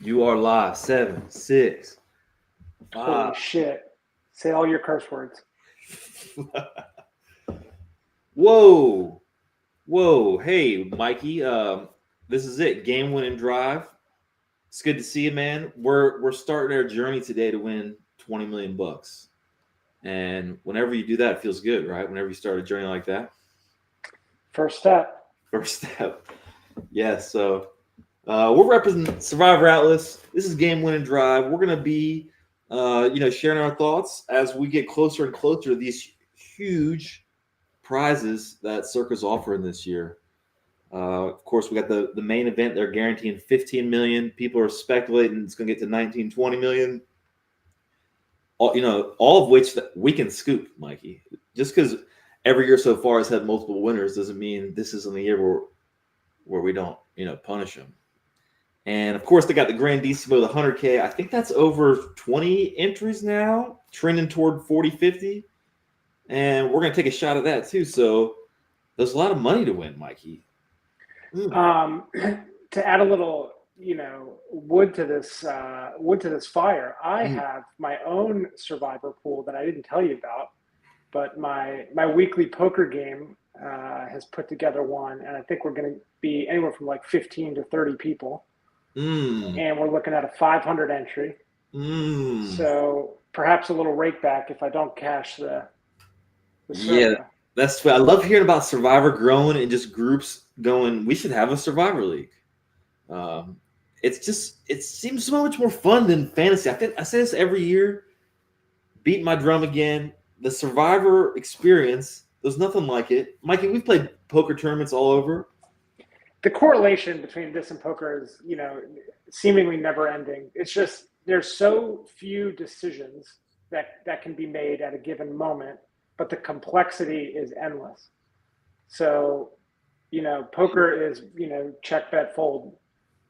You are live. 7, 6, Holy 5. shit. Say all your curse words. Whoa. Whoa. Hey, Mikey. This is it. Game winning drive. It's good to see you, man. We're starting our journey today to win 20 million bucks. And whenever you do that, it feels good, right? Whenever you start a journey like that. First step. First step. Yes. So we're representing Survivor Atlas. This is game winning drive. We're gonna be, sharing our thoughts as we get closer and closer to these huge prizes that Circa's offering this year. Of course, we got the main event. They're guaranteeing 15 million. People are speculating it's going to get to 19, 20 million. All of which that we can scoop, Mikey. Just because every year so far has had multiple winners doesn't mean this isn't the year where we don't, punish them. And of course, they got the Grandissimo, the 100K. I think that's over 20 entries now, trending toward 40, 50. And we're going to take a shot at that too. So there's a lot of money to win, Mikey. To add a little, wood to this fire, I have my own Survivor pool that I didn't tell you about, but my weekly poker game has put together one, and I think we're going to be anywhere from like 15 to 30 people. And we're looking at a 500 entry. So perhaps a little rake back if I don't cash the Yeah, that's what I love hearing about Survivor growing and just groups going. We should have a Survivor League. It seems so much more fun than fantasy. I say this every year. Beat my drum again. The Survivor experience. There's nothing like it, Mikey. We've played poker tournaments all over. The correlation between this and poker is, seemingly never ending. It's just there's so few decisions that can be made at a given moment, but the complexity is endless. So, poker is, check, bet, fold,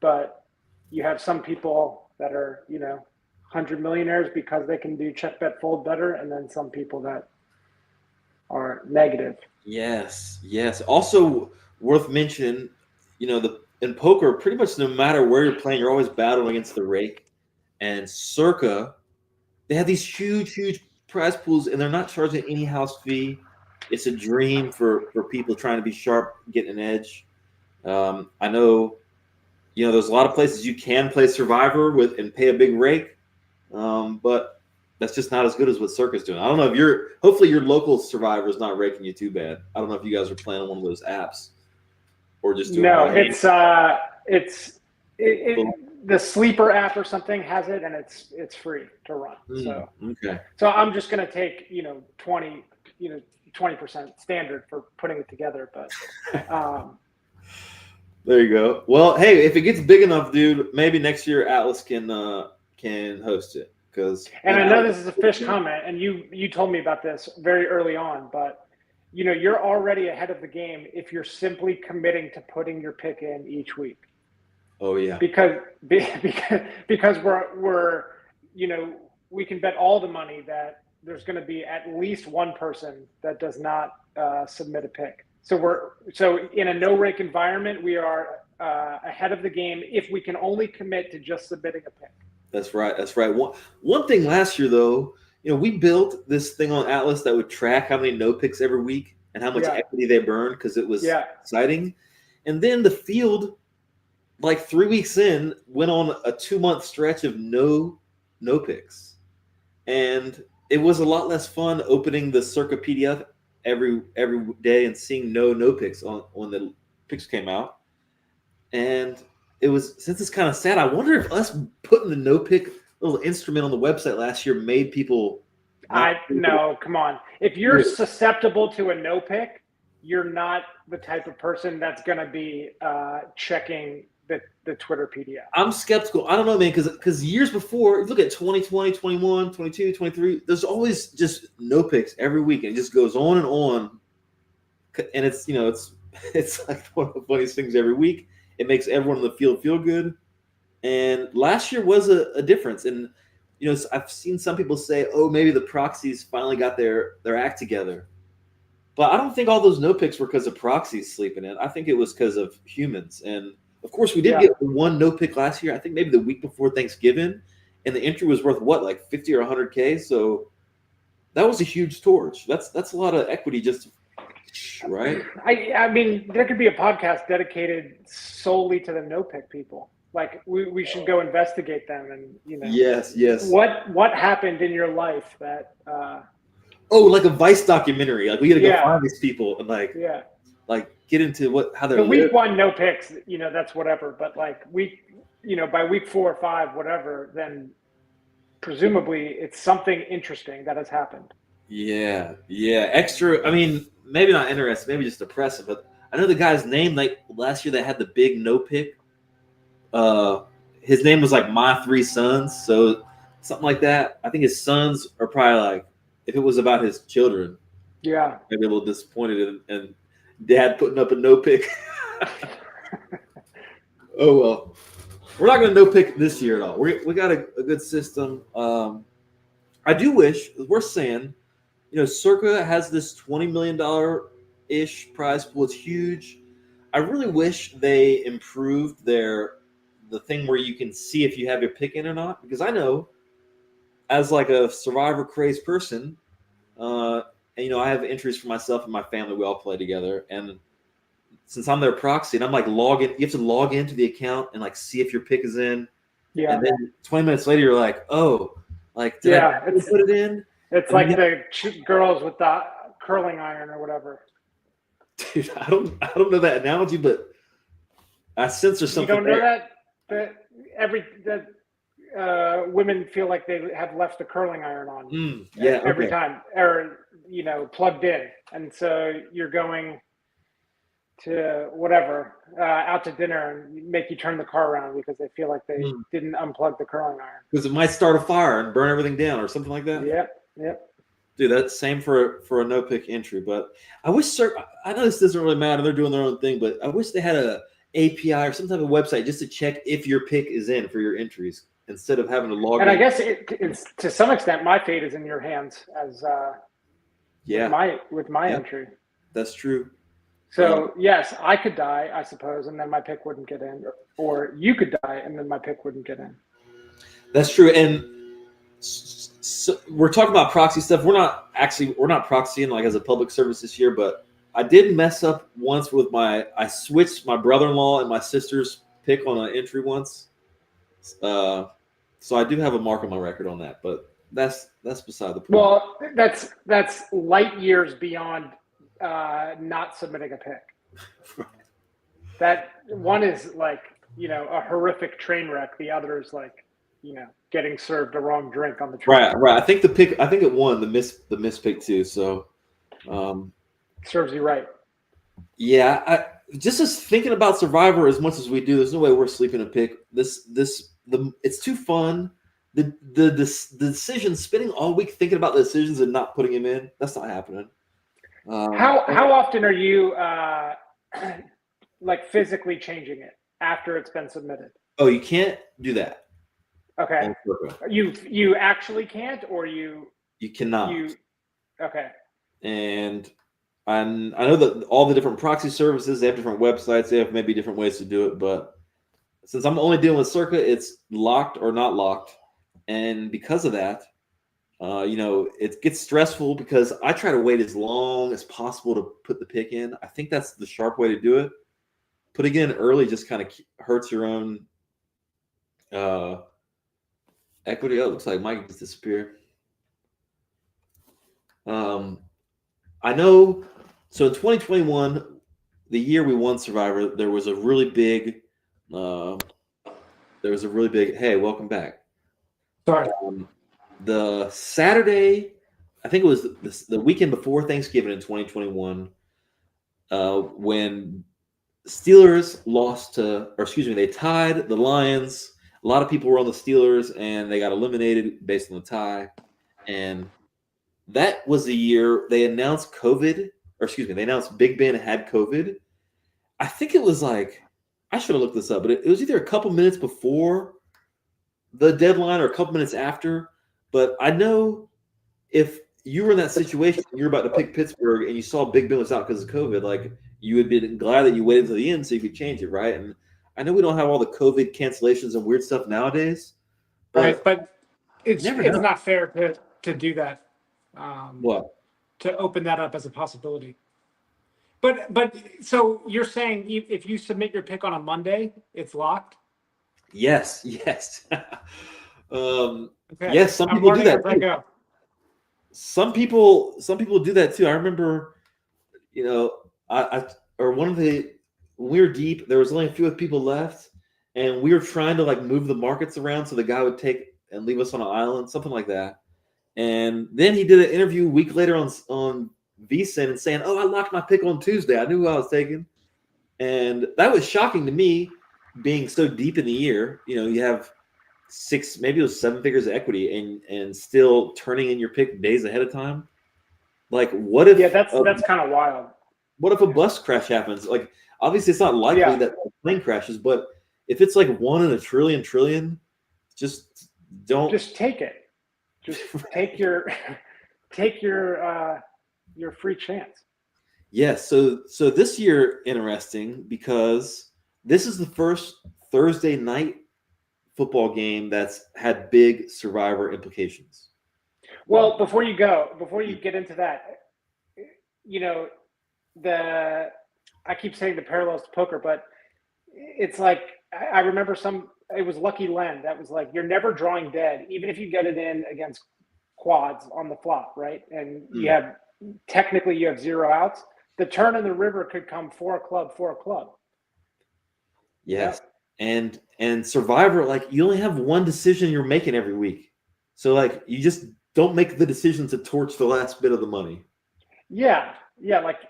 but you have some people that are, 100 millionaires because they can do check, bet, fold better, and then some people that are negative. Yes. Also worth mentioning, in poker, pretty much no matter where you're playing, you're always battling against the rake. And Circa, they have these huge prize pools, and they're not charging any house fee. It's a dream for people trying to be sharp, getting an edge. I know, there's a lot of places you can play Survivor with and pay a big rake, but that's just not as good as what Circa's doing. I don't know if hopefully your local Survivor is not raking you too bad. I don't know if you guys are playing on one of those apps or just doing the Sleeper app or something has it, and it's free to run. So I'm just going to take 20% standard for putting it together, but there you go. Well, hey, if it gets big enough, dude, maybe next year Atlas can host it. And I know this is a fish comment, and you told me about this very early on, but you're already ahead of the game if you're simply committing to putting your pick in each week. Oh yeah. Because we're we can bet all the money that there's going to be at least one person that does not submit a pick. So in a no rake environment, we are ahead of the game if we can only commit to just submitting a pick. That's right. One thing last year though, we built this thing on Atlas that would track how many no picks every week and how much equity they burned because it was exciting. And then the field, like 3 weeks in, went on a 2-month stretch of no picks, and it was a lot less fun opening the Circa PDF every day and seeing no picks on when the picks came out. And since it's kind of sad, I wonder if us putting the no pick little instrument on the website last year made people. No, come on. If you're susceptible to a no pick, you're not the type of person that's going to be checking the Twitter PDF. I'm skeptical. I don't know, man, because years before, you look at 2020, 21, 22, 23, there's always just no picks every week, and it just goes on and on. And it's it's like one of the funniest things every week. It makes everyone in the field feel good. And last year was a difference. And I've seen some people say, oh, maybe the proxies finally got their act together. But I don't think all those no picks were because of proxies sleeping in. I think it was because of humans. And Of course, we did get one no pick last year. I think maybe the week before Thanksgiving, and the entry was worth what, like 50 or 100K. So that was a huge torch. That's a lot of equity, just right. I mean, there could be a podcast dedicated solely to the no pick people. Like we should go investigate them, and Yes. what happened in your life that like a Vice documentary. Like we got to go find these people and like get into how they're the week one no picks. That's whatever. But like by week 4 or 5, whatever, then presumably it's something interesting that has happened. Yeah. Extra. I mean, maybe not interesting. Maybe just depressive. But I know the guy's name. Like last year, they had the big no pick. His name was like My Three Sons, so something like that. I think his sons are probably like, if it was about his children, maybe a little disappointed and dad putting up a no pick. Oh well, we're not going to no pick this year at all. We got a good system. I do wish, we're saying, Circa has this $20 million ish prize pool. It's huge. I really wish they improved the thing where you can see if you have your pick in or not, because I know as like a Survivor crazed person, and I have entries for myself and my family. We all play together, and since I'm their proxy and I'm like you have to log into the account and like see if your pick is in. Yeah. And then 20 minutes later, you're like, oh, like did I put it in? It's like the girls with the curling iron or whatever. Dude, I don't know that analogy, but I sense there's something. You don't know that women feel like they have left the curling iron on every time, or plugged in, and so you're going to whatever out to dinner and make you turn the car around because they feel like they didn't unplug the curling iron because it might start a fire and burn everything down or something like that. Yep. Dude, that's same for a no pick entry. But I wish I know this doesn't really matter. They're doing their own thing, but I wish they had a API or some type of website just to check if your pick is in for your entries instead of having to log in. And I guess it's to some extent my fate is in your hands as with my entry. That's true. So yes, I could die, I suppose, and then my pick wouldn't get in, or you could die and then my pick wouldn't get in. That's true. And so we're talking about proxy stuff. We're not proxying like as a public service this year, but I did mess up once with I switched my brother-in-law and my sister's pick on an entry once. So I do have a mark on my record on that, but that's beside the point. Well, that's light years beyond not submitting a pick. That one is like, a horrific train wreck. The other is like, getting served a wrong drink on the train. Right. I think it won the miss pick too. So, serves you right. Yeah, just as thinking about Survivor as much as we do, there's no way we're sleeping a pick. It's too fun. The decision, spending all week thinking about the decisions and not putting them in, that's not happening. How often are you like physically changing it after it's been submitted? Oh, you can't do that. Okay. You actually can't, or you cannot. Okay. And I know that all the different proxy services, they have different websites, they have maybe different ways to do it, but since I'm only dealing with Circa, it's locked or not locked. And because of that, it gets stressful because I try to wait as long as possible to put the pick in. I think that's the sharp way to do it. Putting it in early just kind of hurts your own equity. Oh, it looks like Mike just disappeared. I know. So in 2021, the year we won Survivor, there was a really big. Hey, welcome back. Sorry. The Saturday, I think it was the weekend before Thanksgiving in 2021, when Steelers they tied the Lions. A lot of people were on the Steelers, and they got eliminated based on the tie. And that was the year they announced they announced Big Ben had COVID. I think it was like, I should have looked this up, but it was either a couple minutes before the deadline or a couple minutes after. But I know if you were in that situation, you're about to pick Pittsburgh, and you saw Big Ben was out because of COVID, like you would be glad that you waited until the end so you could change it, right? And I know we don't have all the COVID cancellations and weird stuff nowadays, right? but But you never it's know. not fair to do that, What? to open that up as a possibility. But so you're saying if you submit your pick on a Monday, it's locked? Yes, yes. Okay, Yes, some I'm people do learning that as I too. go. Some people do that too. I remember, I or one of the when we were deep, there was only a few people left, and we were trying to like move the markets around so the guy would take and leave us on an island, something like that. And then he did an interview a week later on VSiN and saying, "Oh, I locked my pick on Tuesday. I knew who I was taking," and that was shocking to me, being so deep in the year. You have six, maybe it was 7 figures of equity, and still turning in your pick days ahead of time. Like, what Yeah, if that's kind of wild. a bus crash happens? Like, obviously, it's not likely Yeah, that a plane crashes, but if it's like one in a trillion, just don't. just take it. Just take your take your free chance. Yes. So this year, interesting because this is the first Thursday night football game that's had big Survivor implications. Well, before you get into that, you know, the I keep saying the parallels to poker, but it's like I remember it was Lucky Len that was like you're never drawing dead, even if you get it in against quads on the flop, right? And Mm. technically you have 0 outs. The turn in the river could come 4 club, 4 club. Yes. And Survivor, like, you only have one decision you're making every week. So like you just don't make the decision to torch the last bit of the money. Yeah, yeah, like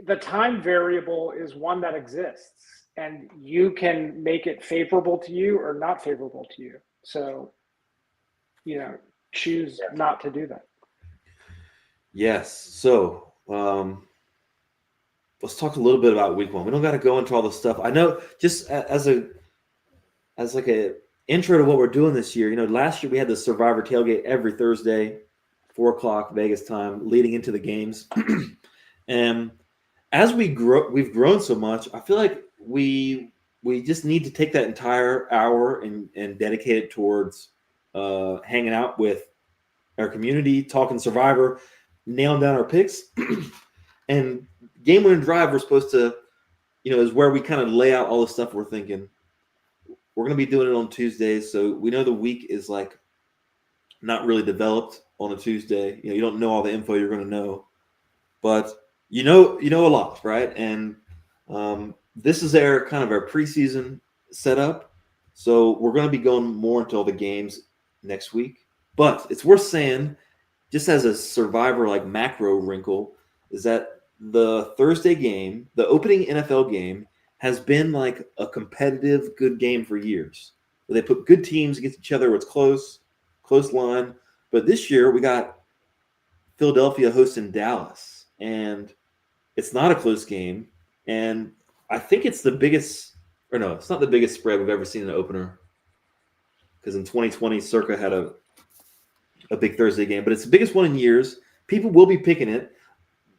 the time variable is one that exists and you can make it favorable to you or not favorable to you. So, choose not to do that. Yes. So let's talk a little bit about week one. We don't got to go into all the stuff. I know, just as like a intro to what we're doing this year. Last year we had the Survivor tailgate every Thursday, 4 o'clock Vegas time, leading into the games. And as we've grown so much, I feel like we just need to take that entire hour and dedicate it towards hanging out with our community, talking Survivor, nailing down our picks, and game winning drive. We're supposed to, is where we kind of lay out all the stuff we're thinking. We're going to be doing it on Tuesdays, so we know the week is like not really developed on a Tuesday. You don't know all the info you're going to know, but you know a lot, right? And this is our preseason setup, so we're going to be going more into all the games next week. But it's worth saying, just as a Survivor like macro wrinkle, is that the Thursday game, the opening NFL game, has been like a competitive, good game for years. Where they put good teams against each other where it's close line. But this year we got Philadelphia hosting Dallas, and it's not a close game. And I think it's the biggest, or no, it's not the biggest spread we've ever seen in an opener. Because in 2020, Circa had a big Thursday game, but it's the biggest one in years. People will be picking it.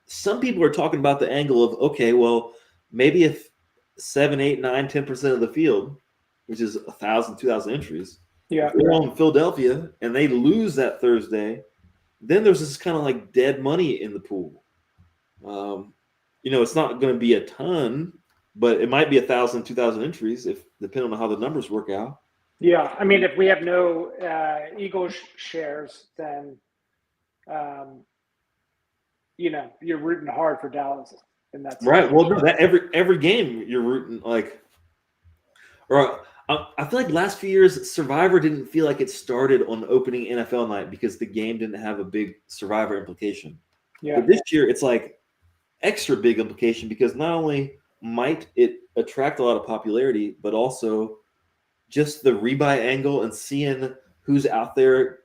Some people are talking about the angle of, okay, well, maybe if 7, 8, 9, 10% of the field, which is 1,000, 2,000 entries, Yeah. if they're on Philadelphia and they lose that Thursday, then there's this kind of like dead money in the pool. It's not going to be a ton, but it might be 1,000, 2,000 entries if depending on how the numbers work out. Yeah. I mean, if we have no Eagles shares, then, you're rooting hard for Dallas in that situation. Right. Well, no, that every game you're rooting like, or I feel like last few years Survivor didn't feel like it started on opening NFL night because the game didn't have a big Survivor implication. Yeah. But this year it's like extra big implication because not only might it attract a lot of popularity, but also just the rebuy angle and seeing who's out there.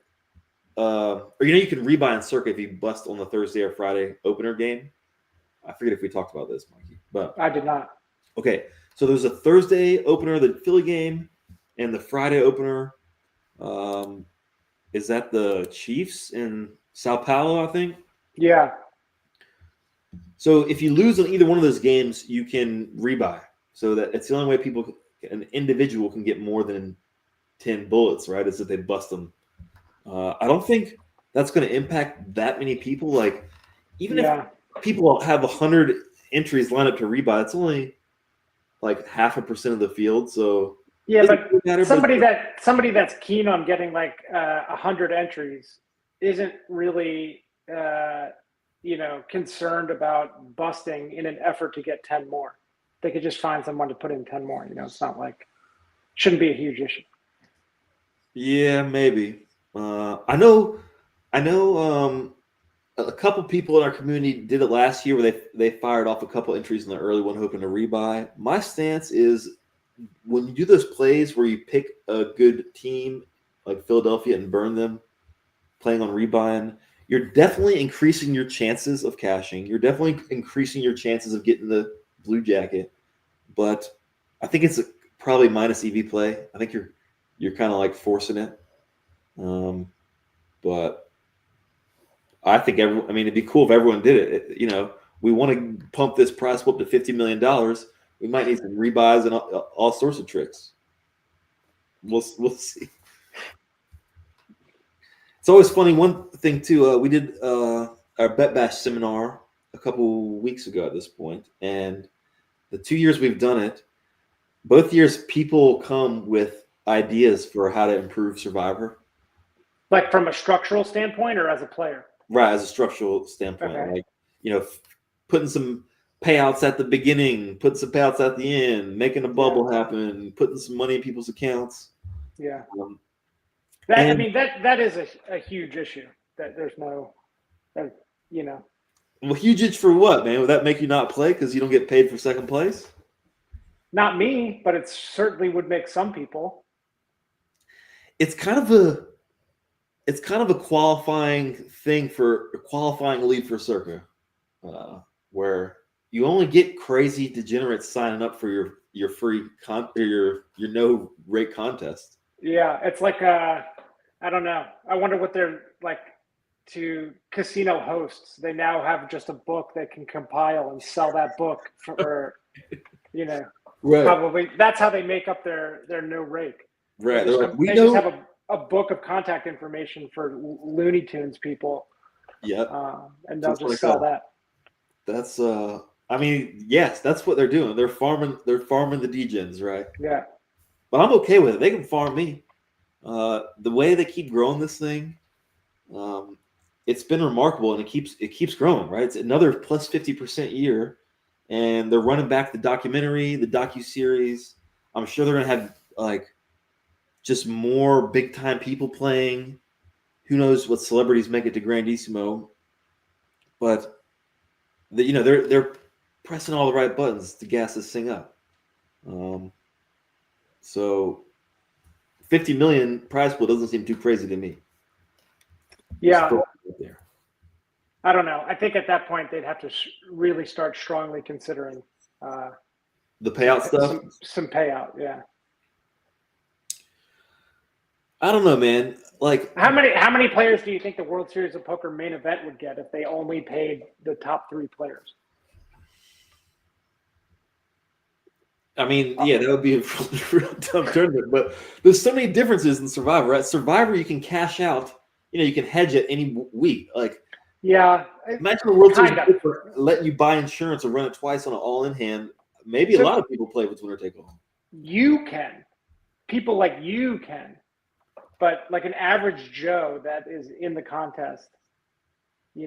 Or you can rebuy in Circa if you bust on the Thursday or Friday opener game. I forget if we talked about this, Mikey, but I did not. Okay, so there's a Thursday opener, the Philly game, and the Friday opener. Is that the Chiefs in Sao Paulo, I think? Yeah. So if you lose on either one of those games, you can rebuy. So that it's the only way people an individual can get more than 10 bullets, right? Is that they bust them. I don't think that's going to impact that many people. Like, even if people have 100 entries lined up to rebuy, it's only like 0.5% of the field. So yeah, but somebody that's keen on getting like 100 entries isn't really concerned about busting in an effort to get 10 more. They could just find someone to put in 10 more. It's not like shouldn't be a huge issue. Yeah, maybe. I know. A couple people in our community did it last year where they fired off a couple entries in the early one, hoping to rebuy. My stance is when you do those plays where you pick a good team like Philadelphia and burn them, playing on rebuying, you're definitely increasing your chances of cashing. You're definitely increasing your chances of getting the blue jacket. But I think it's probably minus EV play. I think you're kind of like forcing it. But I think it'd be cool if everyone did it. We want to pump this price up to $50 million. We might need some rebuys and all sorts of tricks. We'll see. It's always funny. One thing too, we did our Bet Bash seminar a couple weeks ago at this point, and the 2 years we've done it, both years people come with ideas for how to improve Survivor. Like from a structural standpoint or as a player? Right, as a structural standpoint. Okay. Like, putting some payouts at the beginning, putting some payouts at the end, making a bubble happen, putting some money in people's accounts. Yeah. That is a huge issue. That there's no, Well, huge issue for what, man? Would that make you not play because you don't get paid for second place? Not me, but it certainly would make some people. It's kind of a qualifying thing for a qualifying league for Circa, where you only get crazy degenerates signing up for your free your no rate contest. Yeah, it's like I don't know. I wonder what they're like to casino hosts. They now have just a book they can compile and sell that book for right. Probably that's how they make up their no rake. Right. They just have a book of contact information for Looney Tunes people. Yeah. And they'll just sell that. That's yes, that's what they're doing. They're farming the degens, right? Yeah. But I'm okay with it. They can farm me. The way they keep growing this thing, it's been remarkable, and it keeps growing, right? It's another plus 50% year, and they're running back the documentary, the docuseries. I'm sure they're gonna have like just more big time people playing. Who knows what celebrities make it to Grandissimo? But they're pressing all the right buttons to gas this thing up. So 50 million prize pool doesn't seem too crazy to me. Yeah. I don't know. I think at that point they'd have to really start strongly considering the payout stuff. Some payout, yeah. I don't know, man. Like how many players do you think the World Series of Poker main event would get if they only paid the top 3 players? I mean, yeah, that would be a real dumb tournament. But there's so many differences in Survivor. Right? Survivor, you can cash out. You can hedge it any week. Like, yeah. Imagine the World Series letting you buy insurance or run it twice on an all-in hand. Maybe a lot of people play with winner take all. You can. People like you can. But like an average Joe that is in the contest, I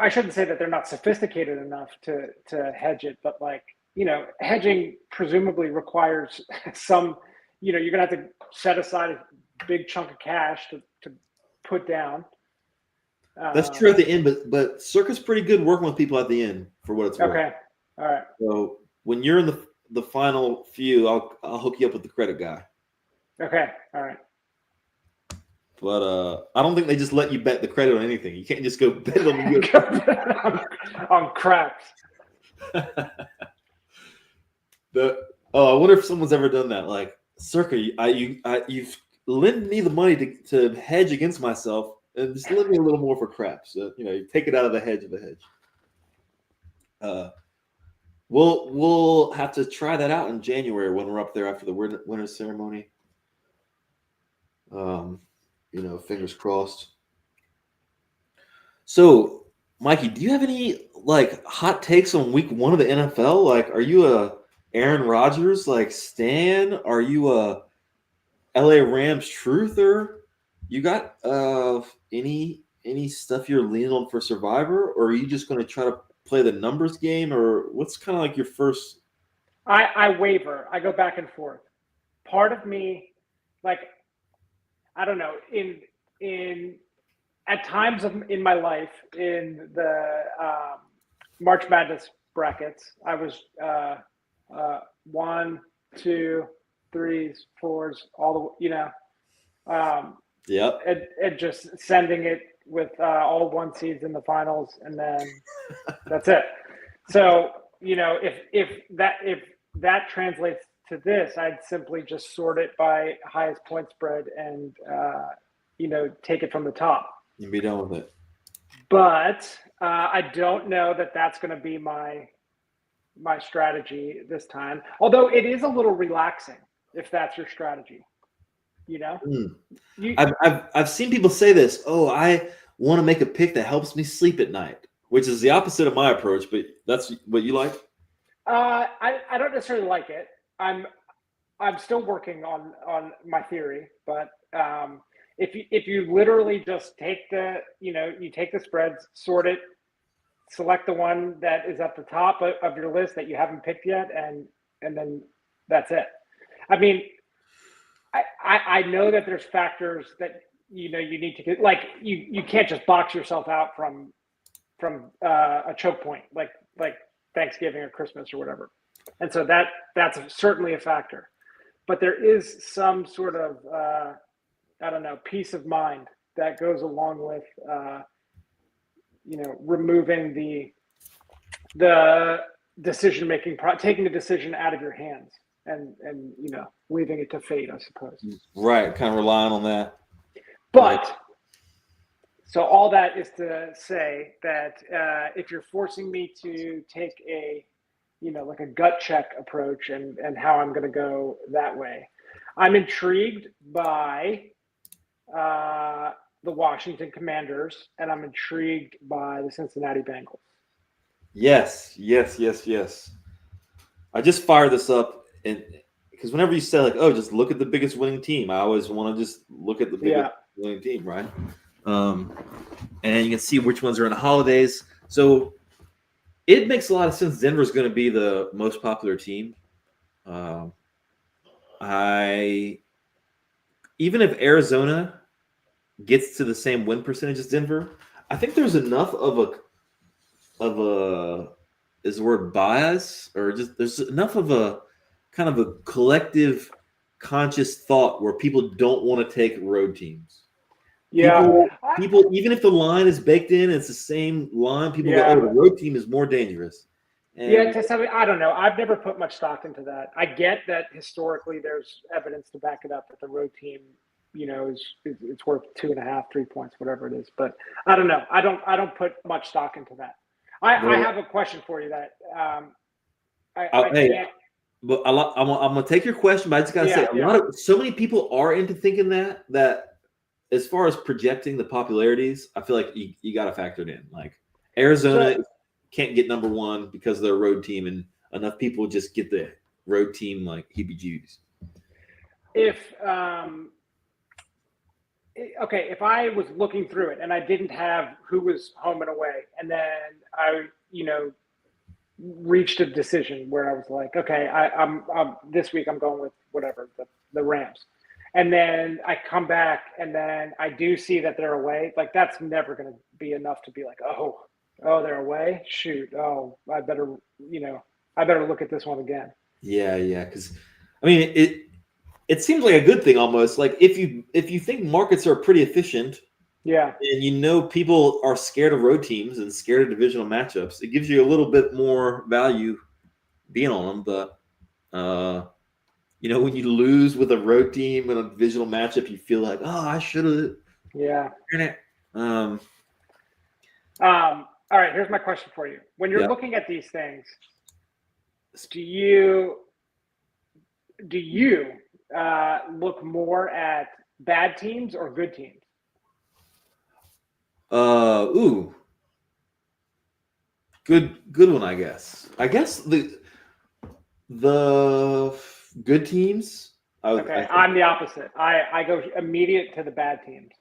shouldn't say that they're not sophisticated enough to hedge it, but hedging presumably requires some, you're going to have to set aside a big chunk of cash to put down. That's true at the end, but Circa's pretty good working with people at the end for what it's worth. Okay. All right. So when you're in the final few, I'll hook you up with the credit guy. Okay. All right. But I don't think they just let you bet the credit on anything. You can't just go bet on craps. I wonder if someone's ever done that. Like, Circa, you've lent me the money to hedge against myself, and just lend me a little more for craps. You take it out of the hedge of the hedge. We'll have to try that out in January when we're up there after the winter ceremony. Fingers crossed. So, Mikey, do you have any hot takes on week 1 of the NFL? Like, are you a Aaron Rodgers stan? Are you a LA Rams truther? You got any stuff you're leaning on for Survivor, or are you just going to try to play the numbers game, or what's kind of your first? I waver. I go back and forth. Part of me, I don't know, in at times in my life in the March Madness brackets, I was 1, 2, 3s, 4s, all the Yep. And just sending it with all 1 seeds in the finals, and then that's it. So if that translates to this, I'd simply just sort it by highest point spread and take it from the top. And be done with it. But I don't know that that's going to be my strategy this time. Although it is a little relaxing if that's your strategy. I've seen people say this. Oh, I want to make a pick that helps me sleep at night, which is the opposite of my approach. But that's what you like. I don't necessarily like it. I'm still working on my theory, but if you literally just take you take the spreads, sort it, select the one that is at the top of your list that you haven't picked yet, and then that's it. I mean, I know that there's factors that you need to get, you can't just box yourself out from a choke point like Thanksgiving or Christmas or whatever, and so that's certainly a factor. But there is some sort of peace of mind that goes along with removing the decision making, taking the decision out of your hands and leaving it to fate, I suppose. Right, kind of relying on that. But so all that is to say that if you're forcing me to take a a gut check approach and how I'm going to go that way, I'm intrigued by the Washington Commanders, and I'm intrigued by the Cincinnati Bengals. Yes. I just fired this up, and because whenever you say just look at the biggest winning team, I always want to just look at the biggest winning team, right? And you can see which ones are in the holidays. So it makes a lot of sense. Denver's going to be the most popular team. Even if Arizona gets to the same win percentage as Denver, I think there's enough of a is the word bias, or just there's enough of a kind of a collective conscious thought where people don't want to take road teams. Yeah, people even if the line is baked in, it's the same line. People go, oh, the road team is more dangerous. And I don't know. I've never put much stock into that. I get that historically there's evidence to back it up that the road team, it's worth 2.5, 3 points, whatever it is. But I don't know. I don't put much stock into that. I have a question for you that But I'm gonna take your question, but I just gotta say so many people are into thinking that as far as projecting the popularities, I feel like you got to factor it in. Like Arizona can't get number 1 because they're a road team, and enough people just get the road team like heebie-jeebies. If I was looking through it and I didn't have who was home and away, and then I reached a decision where I was like, okay, I'm this week I'm going with whatever the Rams. And then I come back and then I do see that they're away. Like that's never going to be enough to be like, oh, they're away. Shoot. Oh, I better look at this one again. Yeah. Because I mean, it seems like a good thing almost. Like if you think markets are pretty efficient, and people are scared of road teams and scared of divisional matchups, it gives you a little bit more value being on them. But when you lose with a road team in a divisional matchup, you feel like, oh, I should have. Yeah. All right. Here's my question for you. When you're looking at these things, Do you look more at bad teams or good teams? Ooh, good one, I guess. I guess the good teams. Okay, I'm the opposite. I go immediate to the bad teams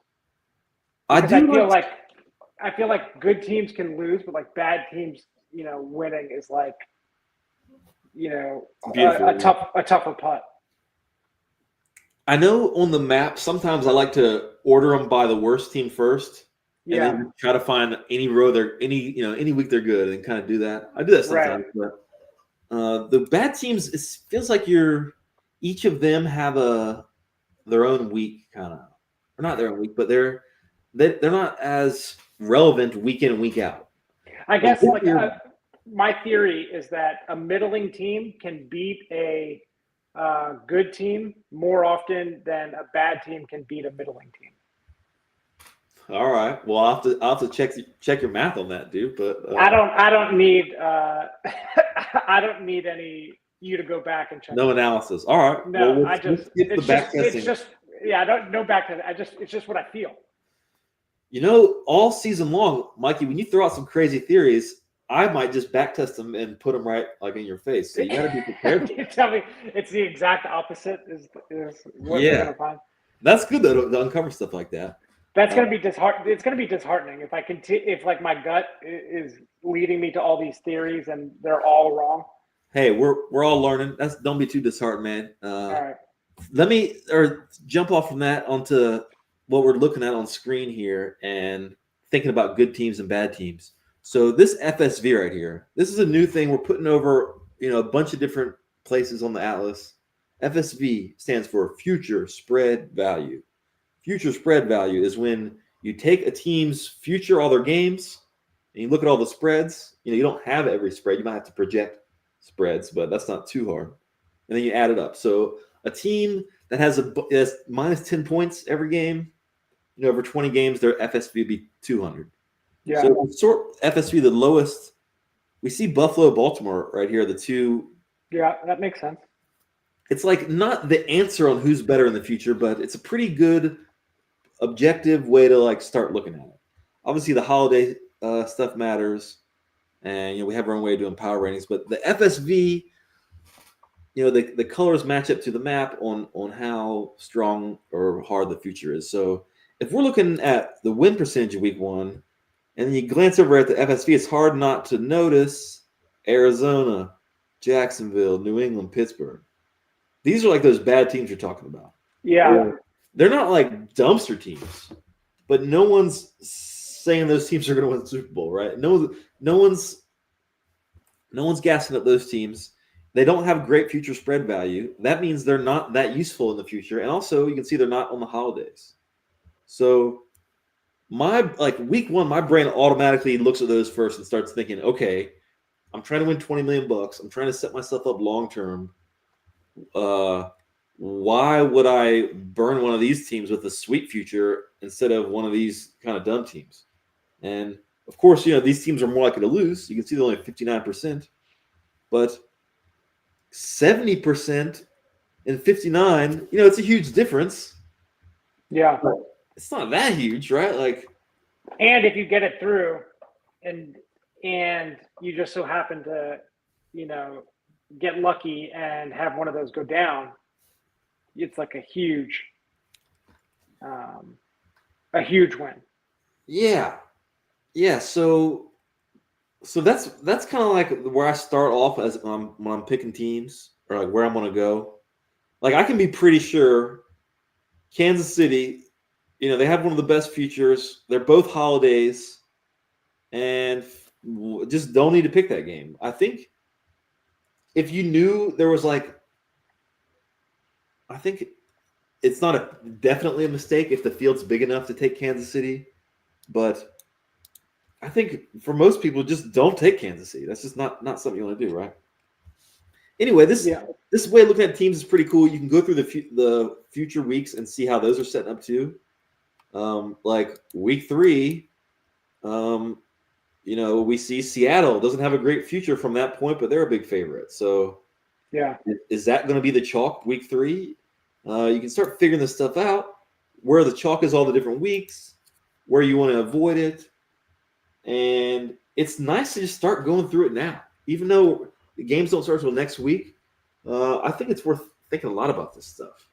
I because I feel like good teams can lose, but like bad teams, winning is like, a tougher putt. I know on the map sometimes I like to order them by the worst team first, and Yeah, then try to find any row any week they're good, and kind of do that. I do that sometimes, right. but the bad teams, it feels like each of them have their own week, kind of, or not their own week, but they're not as relevant week in and week out. I guess my theory is that a middling team can beat a good team more often than a bad team can beat a middling team. All right. Well, I'll have to check your math on that, dude. But I don't need I don't need any you to go back and check. No analysis. All right. No, well, let's get the back testing. It's just I don't know back to it's just what I feel. All season long, Mikey, when you throw out some crazy theories, I might just back test them and put them right like in your face. So you got to be prepared. You tell me it's the exact opposite is what we're gonna find. That's good though to uncover stuff like that. That's gonna be disheartening. It's gonna be disheartening if I continue. If like my gut is leading me to all these theories and they're all wrong. Hey, we're all learning. Don't be too disheartened, man. All right. Let me jump off from that onto what we're looking at on screen here and thinking about good teams and bad teams. So this FSV right here, this is a new thing we're putting over, a bunch of different places on the atlas. FSV stands for future spread value. Future spread value is when you take a team's future, all their games, and you look at all the spreads. You don't have every spread. You might have to project spreads, but that's not too hard. And then you add it up. So a team that has minus 10 points every game, over 20 games, their FSV would be 200. Yeah. So sort FSV the lowest. We see Buffalo, Baltimore right here, the two. Yeah, that makes sense. It's like not the answer on who's better in the future, but it's a pretty good objective way to start looking at it. Obviously, the holiday stuff matters, and we have our own way of doing power ratings. But the FSV, the colors match up to the map on how strong or hard the future is. So if we're looking at the win percentage of week one, and then you glance over at the FSV, it's hard not to notice Arizona, Jacksonville, New England, Pittsburgh. These are like those bad teams you're talking about. Yeah. They're not like dumpster teams, but no one's saying those teams are going to win the Super Bowl, right? No one's gassing up those teams. They don't have great future spread value. That means they're not that useful in the future. And also, you can see they're not on the holidays. So week one, my brain automatically looks at those first and starts thinking, okay, I'm trying to win $20 million. I'm trying to set myself up long term. Why would I burn one of these teams with a sweet future instead of one of these kind of dumb teams? And of course, these teams are more likely to lose. You can see they're only 59%, but 70% and 59, it's a huge difference. Yeah. But it's not that huge, right? And if you get it through and you just so happen to, get lucky and have one of those go down, it's like a huge win. Yeah. So that's kind of like where I start off as when I'm picking teams or like where I'm going to go. Like I can be pretty sure Kansas City, they have one of the best futures. They're both holidays, and just don't need to pick that game. I think if you knew there was I think it's not definitely a mistake if the field's big enough to take Kansas City, but I think for most people, just don't take Kansas City. That's just not something you want to do, right? Anyway, this way of looking at teams is pretty cool. You can go through the future weeks and see how those are setting up too. Like week 3, we see Seattle doesn't have a great future from that point, but they're a big favorite. So, yeah, is that going to be the chalk week 3? You can start figuring this stuff out, where the chalk is all the different weeks, where you want to avoid it. And it's nice to just start going through it now. Even though the games don't start until next week, I think it's worth thinking a lot about this stuff.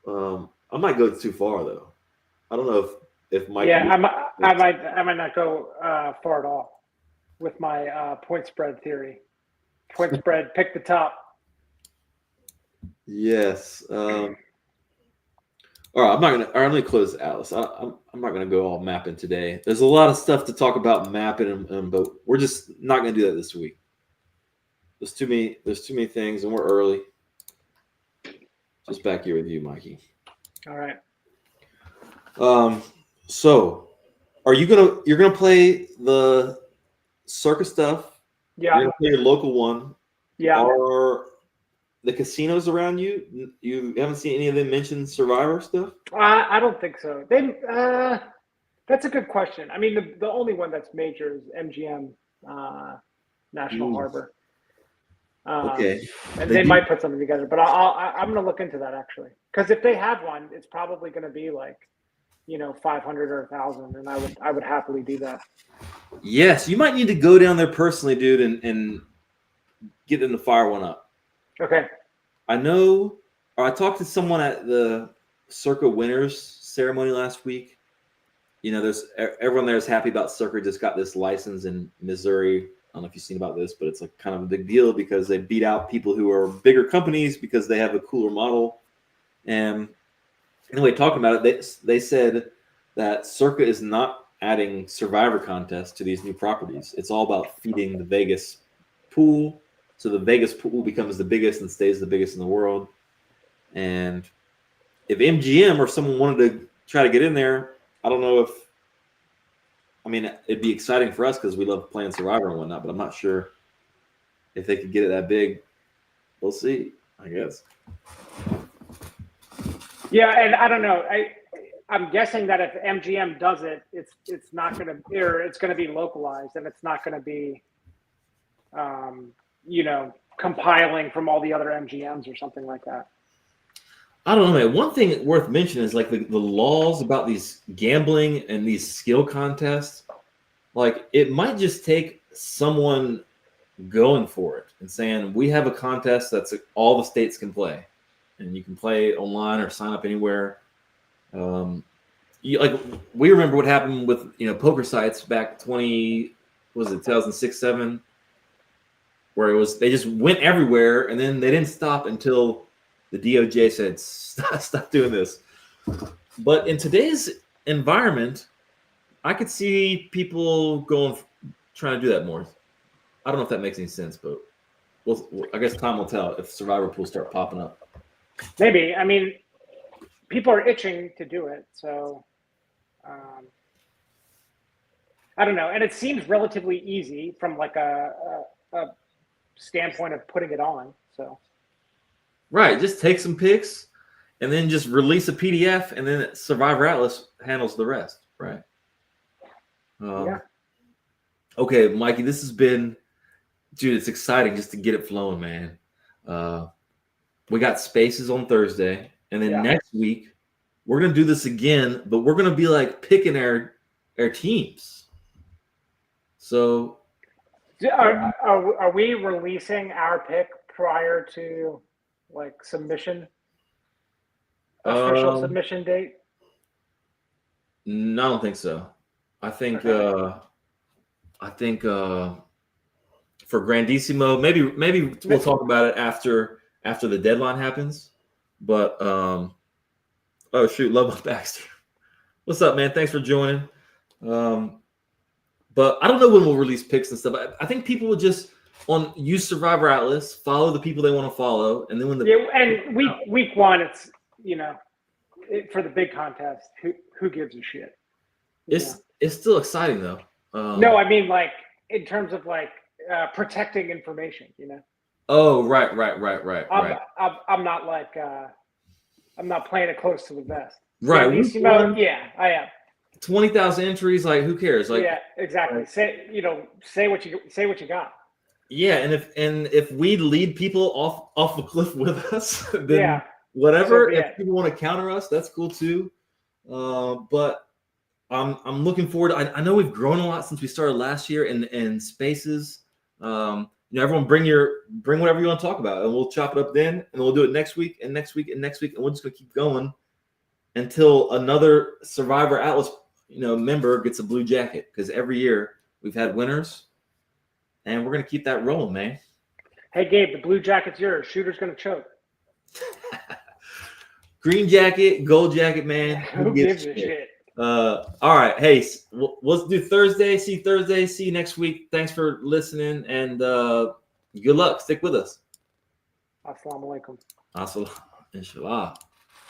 I might go too far, though. I don't know if Mike. Yeah, I might not go far at all with my point spread theory. Point spread, pick the top. Yes. All right, I'm not gonna. All right, let me close Alice. I'm not gonna go all mapping today. There's a lot of stuff to talk about mapping, but we're just not gonna do that this week. There's too many things, and we're early. Just back here with you, Mikey. All right. So you're gonna play the Circa stuff? Yeah. You're gonna play your local one. Yeah. Are the casinos around you? You haven't seen any of them mention Survivor stuff? I don't think so. That's a good question. I mean, the only one that's major is MGM National Harbor. Okay. And they might put something together, but I'm going to look into that actually, because if they have one, it's probably going to be like, 500 or 1,000, and I would happily do that. Yes, you might need to go down there personally, dude, and get them to fire one up. Okay. I talked to someone at the Circa Winners ceremony last week. Everyone there is happy about Circa just got this license in Missouri. I don't know if you've seen about this, but it's like kind of a big deal because they beat out people who are bigger companies because they have a cooler model. And anyway, talking about it, they said that Circa is not adding Survivor contests to these new properties. It's all about feeding the Vegas pool. So the Vegas pool becomes the biggest and stays the biggest in the world. And if MGM or someone wanted to try to get in there, I don't know it'd be exciting for us because we love playing Survivor and whatnot, but I'm not sure if they could get it that big. We'll see, I guess. Yeah, and I don't know. I'm guessing that if MGM does it, it's not going to, or it's going to be localized, and it's not going to be, compiling from all the other MGMs or something like that. I don't know, man. One thing worth mentioning is like the laws about these gambling and these skill contests. Like it might just take someone going for it and saying, we have a contest that's all the states can play. And you can play online or sign up anywhere. We remember what happened with poker sites back 2006, 7, where they just went everywhere and then they didn't stop until the DOJ said stop doing this. But in today's environment, I could see people trying to do that more. I don't know if that makes any sense, but I guess time will tell if Survivor pools start popping up. Maybe. I mean, people are itching to do it, so I don't know. And it seems relatively easy from like a standpoint of putting it on. So right, just take some pics and then just release a PDF, and then Survivor Atlas handles the rest. Right. Yeah. Okay, Mikey, this has been, dude. It's exciting just to get it flowing, man. We got spaces on Thursday, and then next week we're gonna do this again, but we're gonna be like picking our teams. So, are we releasing our pick prior to like submission, official submission date? No, I don't think so. I think for Grandissimo, maybe we'll talk about it after the deadline happens. But oh shoot, Love Baxter, what's up, man? Thanks for joining. But I don't know when we'll release picks and stuff. I think people will just use Survivor Atlas, follow the people they want to follow, and then when week one, it's for the big contest. Who gives a shit? It's still exciting though. No, I mean like in terms of like protecting information. Oh, right. I'm not like I'm not playing it close to the vest. Right. Yeah, I am. 20,000 entries, like who cares? Like, yeah, exactly. Say what you got. yeah, and if we lead people off the cliff with us, then Yeah. whatever. So If people want to counter us, that's cool too. But I'm looking forward. I know we've grown a lot since we started last year in spaces. Everyone bring whatever you want to talk about, and we'll chop it up then, and we'll do it next week and next week and next week, and we're just gonna keep going until another Survivor Atlas member gets a blue jacket, because every year we've had winners, and we're gonna keep that rolling, man. Hey Gabe, the blue jacket's yours. Shooter's gonna choke. Green jacket, gold jacket, man. Who gives a shit? All right. Hey, let's do Thursday. See you Thursday. See you next week. Thanks for listening, and good luck. Stick with us. Assalamu alaikum. Inshallah.